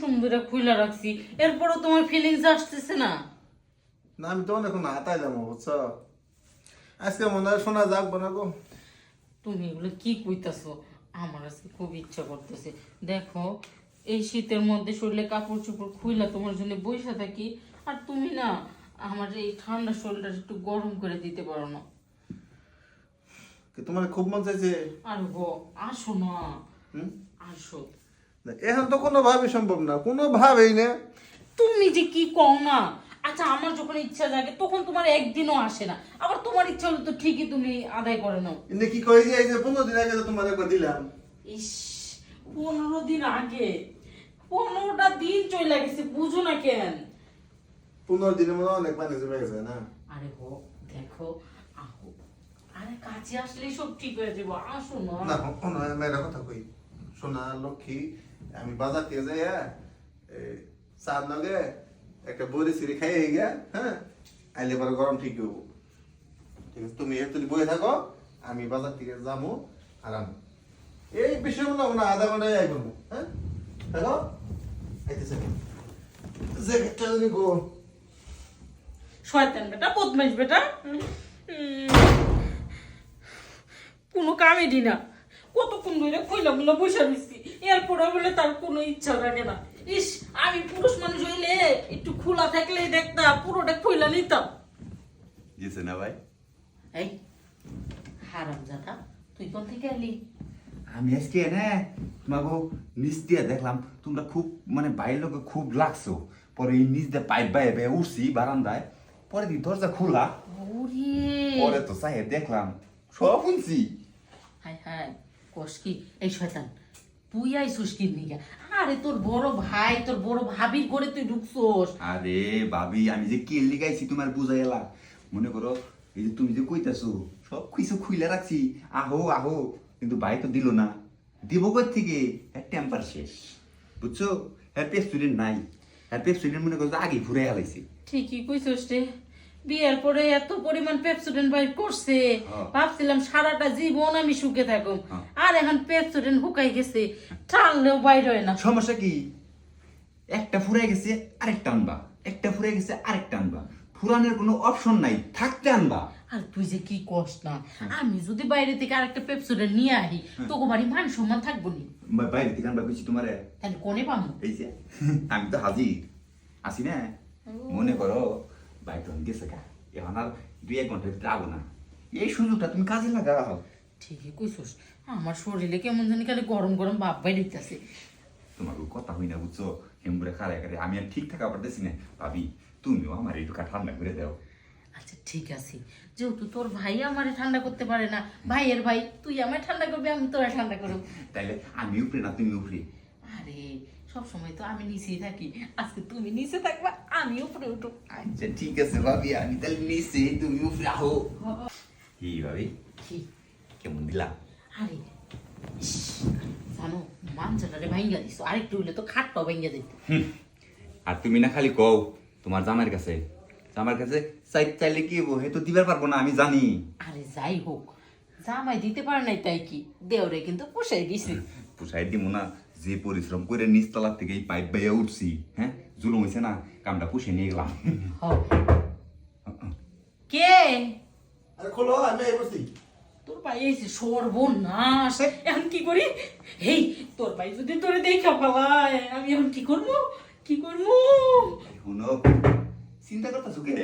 সুন্দর খুইলা রাখছি, এরপরও তোমার ফিলিংস আসতেছে না? না আমি তো এখন হাতাইলাম বুঝছো, আজকে মনে হয় শোনা যাক না গো। তুমি এগুলো কি কইতাছো? আমার আজকে খুব ইচ্ছা করতেছে। দেখো, এই শীতের মধ্যে শরীরে কাপড় চোপড় খুইলা তোমার জন্য বইসা থাকি, আর তুমি না আমার এই ঠান্ডা শরীরটা একটু গরম করে দিতে পারো না? তোমার খুব মন চাইছে? আর গো, আসো না, আসো। এখন তো কোনোভাবেই সম্ভব না, কোনোভাবেই না। তুমি যে কি কও না। আচ্ছা, আমার যখন ইচ্ছা জাগে তখন তোমার একদিনও আসে না, আবার তোমার ইচ্ছা হলে তো ঠিকই তুমি আদায় করে নাও। এনে কি কই যে এই যে 15 দিন আগে তো তোমার একবার দিলাম। ইস, 15 দিন আগে? 15টা দিন চলে গেছে, বুঝো না কেন? 15 দিনের মধ্যে অনেক পানি জমে গেছে না? আরে গো, দেখো, আহো, আরে কাছে আসলেই সব ঠিক হয়ে যাবো, আসো না। না অনয় মেয়ের কথা কই, সোনা লক্ষ্মী, আমি বাজার থেকে যাই চাঁদ লগে একটা বড়ি সিঁড়ি খাইয়ে গিয়া, হ্যাঁ আইলে পরে গরম ঠিক হবো। ঠিক আছে, তুমি একটু বয়ে থাকো, আমি বাজার থেকে যাবো আরাম। এই বিষয় না আধা ঘন্টায় আই করবো, হ্যাঁ দেখো আইতেছে জ্যাকেটটা যদি গো। শয়তান বেটা, বদমাইশ বেটা, কোনো কামেডি না। কতক্ষণ ধরে কইলা বলে বসে রইছি, এরপরে বলে তার কোনো ইচ্ছা লাগে না। ইস, আমি পুরুষ মানুষ হইলে একটু খোলা থাকলেই দেখতাম, পুরোটা খুইলা নিতাম। গেছে না ভাই? এই হারামজাদা, তুই কোন থেকে এলি? আমি আজকে না তোমাকে নিচ দিয়ে দেখলাম তোমরা খুব মানে বাইরের লোকে খুব লাগছো, পরে এই নিচ দিয়ে পাইপ বাইয়ে বাইয়ে উঠছি বারান্দায়, পরে দি দরজা খোলা, ওরে, পরে তো চাই দেখলাম সব শুনছি। হাই হাই, কস কি? এই শয়তান, তুই আইসুস কি নিগা? আরে তোর বড় ভাই, তোর বড় ভাবির ঘরে তুই ঢুকছোস। আরে ভাবি, আমি যে কে লিগাইছি তোমার বুঝাই এলা, মনে করো এই যে তুমি যে কইতাছো সব কিছু খুইলা রাখছি, আহো আহো, কিন্তু ভাই তো দিল না। দিব কই থেকে? টেম্পার শেষ, বুঝছো? হ্যাপি স্টুডেন্ট নাই, হ্যাপি স্টুডেন্ট মনে করো আগে ঘুরে হালাইছে। ঠিকই কইছস রে, বিয়ের পরে এত পরিমাণ পেপসোডেন্ট বাইর করছে, হ্যাঁ। ভাবছিলাম সারাটা জীবন আমি সুখে থাকুম, হ্যাঁ। আর এখন পেপসোডেন্ট হুকাই গেছে, টানলেও বাইর হয় না। সমস্যা কি? একটা ফুরাই গেছে আরেকটা আনবা, একটা ফুরাই গেছে আরেকটা আনবা, ফুরানোর কোনো অপশন নাই, থাকতে আনবা। আর তুই যে কি কষ্ট না, আমি যদি বাইরে থেকে আরেকটা পেপসোডেন্ট নিয়ে আহি, তোকে বাড়ি মান সম্মান থাকবো নি? বাইরে থেকে আনবা কইছি তোমারে, তাহলে কোনে পাবো? এই যে আমি তো হাজির আসি না। মনে করো বাইক গেছে গা, এখন আর 2-1 ঘন্টার ভিতরে আবো না, এই সুযোগটা তুমি কাজে লাগাও। ঠিকই কইছস, আমার শরীরে কেমন জানি খালি গরম গরম ভাব বাইরেছে। তোমার কথা হই না, বুঝছো? হেমবুরে খারাই করে আমি আর ঠিক থাকা পারতেছি না। ভাবি তুমিও আমার একটু ঠান্ডা করে দাও। আচ্ছা ঠিক আছে, যেহেতু তোর ভাই আমারে ঠান্ডা করতে পারে না, ভাইয়ের ভাই তুই আমায় ঠান্ডা করবি, আমি তোরা ঠান্ডা করব। তাইলে আমি উপরে না তুমি উপরে? আরে সব সময় তো আমি নিচেই থাকি, আজকে তুমি নিচে থাকবা, আমি উপরে উঠো। আচ্ছা ঠিক আছে ভাবি, আমি তাহলে নিচে তুমি উপরে আহো। কি ভাবি, কি? কেমন দিলাম? আরে ইস, জানো মাঞ্জাটারে ভাঙ্গা দিছো, আরেকটু হইলে তো খাটটাও ভাঙ্গা দিত। আর তুমি না খালি কও তোমার জামাইয়ের কাছে, জামাইয়ের কাছে চাইলে কি হবো, হে তো দিবার পারবো না আমি জানি। আরে যাই হোক, জামাই দিতে পারে নাই তাই কি, দেওরে কিন্তু পোষাই দিছে। পোষাই দিব না, যে পরিশ্রম করে নিচতলার থেকে এই পাইপ বাইয়া উঠছি, হ্যাঁ জুলুম হয়েছে না, কামটা পুষে নিয়ে গেলাম। হ। কে? আরে খোলো, আমি এই বসি। তোর ভাই এসে সর্বনাশ, এখন কি করি? হেই, তোর ভাই যদি তোরে দেখা ফেলায়, আমি এখন কি করবো? কি করবো? শুনো, চিন্তা করতেছো কে?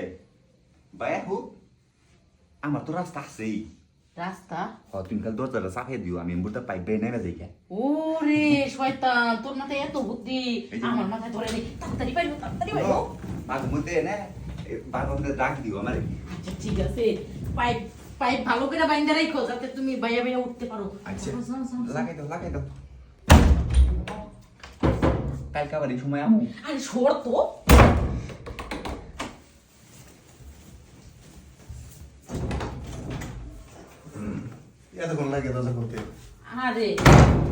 বাইয়া হোক, আমার তো রাস্তা আছেই। রাস্তা? তুমি কাল দরজাটা চাপিয়ে দিও, আমি এমবুরটা পাইপ বাইয়া নেমে যাই কে। ওরে শয়তান, তোর মাথায় এত বুদ্ধি, এই যে- আমার মাথায় ধরে নেই। তাড়াতাড়ি পাইবো, তাড়াতাড়ি পাইবো। মাঝে মধ্যে না বারবার ডাক দিও আমার। আচ্ছা ঠিক আছে, পাইপ পাইপ ভালো করে বাইন্ধা রাখো, যাতে তুমি বাইয়া বাইয়া উঠতে পারো। আচ্ছা যাও, যাও, যাও, যাও। লাগাই দাও। কালকে আবার এই সময় আমু। আরে সর তো। এতক্ষণ লাগে দরজা করতে? আরে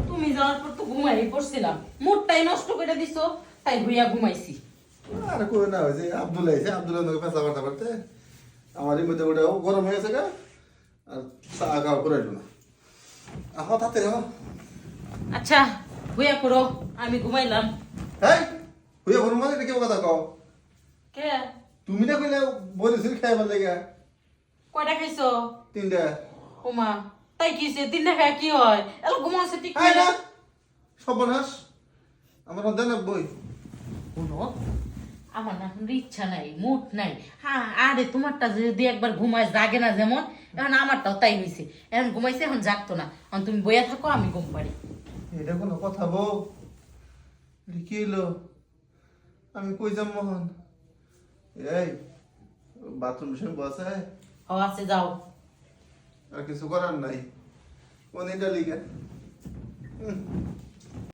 তুমি যাওয়ার পর তো ঘুমাই পড়ছিলাম, মুডটাই নষ্ট করে দিছো, তাই ভুইয়া ঘুমাইছি। আরে কই না, ওই যে আব্দুল আইছে, আব্দুলের নগে পেঁচা বার্তা করতে আমার এই মধ্যে ওটাও গরম হয়ে গেছে গা, আর চা খাওয়া করে না। আহ তাতে আচ্ছা ভুইয়া করো, আমি ঘুমাইলাম। হ্যাঁ হইয়া বড় মানে এটা কেউ কথা কও কে তুমি না কইলে বড়ি সির খাইবার লাগা কয়টা খাইছো? 3টা ওমা তাই কিছে 3টা খায় কি হয়? এলো ঘুমাচ্ছে ঠিক আয় না না। সর্বনাশ আমার দেন বই শুনো আমার না এখন ইচ্ছা নাই মুড নাই। হ্যাঁ আরে তোমারটা যদি একবার ঘুমায় জাগে না যেমন, এখন আমারটাও তাই হয়েছে। এখন ঘুমাইছে এখন জাগতো না। এখন তুমি বইয়া থাকো আমি ঘুম পারি। এটা কোনো কথা বউ এটা কি হইলো আমি কই যাম মোহন এই বাথরুম শ্যাম্পু আছে ও আছে যাও। আর কিছু করার নাই কোন এটা লিখে